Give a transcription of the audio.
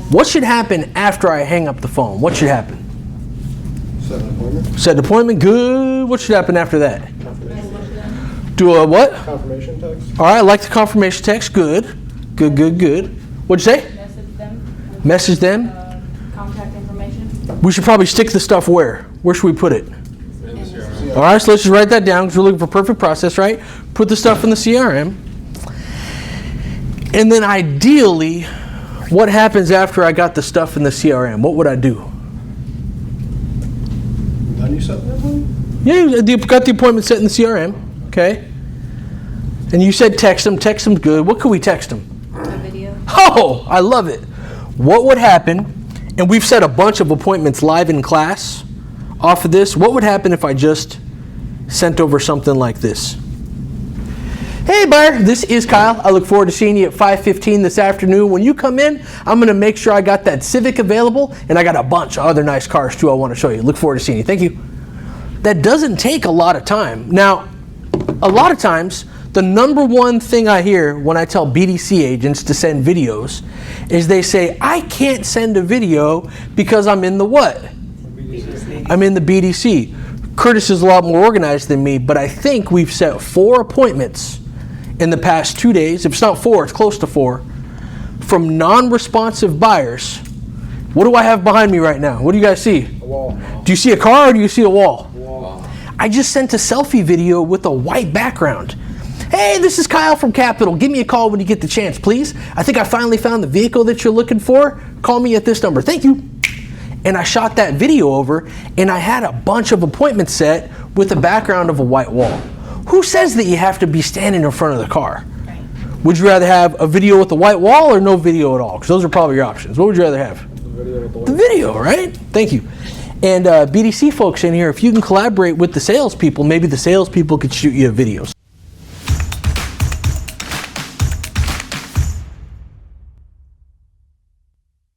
What should happen after I hang up the phone? What should happen? Set an appointment. Set an appointment, good. What should happen after that? Confirmation. Do a what? Confirmation text. All right, I like the confirmation text, good. Good, good, good. What'd you say? Message them. Message them. Contact information. We should probably stick the stuff where? Where should we put it? All right, so let's just write that down because we're looking for perfect process, right? Put the stuff in the CRM. And then ideally, what happens after I got the stuff in the CRM? What would I do? Then you set the appointment? Yeah, you got the appointment set in the CRM, okay? And you said text them. Text them, good. What could we text them? A video. Oh, I love it. What would happen, and we've set a bunch of appointments live in class off of this, what would happen if I just sent over something like this? Hey buyer, this is Kyle. I look forward to seeing you at 5:15 this afternoon. When you come in, I'm going to make sure I got that Civic available, and I got a bunch of other nice cars too I want to show you. Look forward to seeing you. Thank you. That doesn't take a lot of time. Now, a lot of times, the number one thing I hear when I tell BDC agents to send videos is they say, I can't send a video because I'm in the what? I'm in the BDC. Curtis is a lot more organized than me, but I think we've set 4 appointments in the past 2 days. If it's not 4, it's close to 4, from non-responsive buyers. What do I have behind me right now? What do you guys see? A wall. Do you see a car or do you see a wall? Wall. I just sent a selfie video with a white background. Hey, this is Kyle from Capital. Give me a call when you get the chance, please. I think I finally found the vehicle that you're looking for. Call me at this number. Thank you. And I shot that video over, and I had a bunch of appointments set with a background of a white wall. Who says that you have to be standing in front of the car? Right. Would you rather have a video with a white wall or no video at all? Because those are probably your options. What would you rather have? The video with the The video, right? Thank you. And BDC folks in here, if you can collaborate with the salespeople, maybe the salespeople could shoot you a video.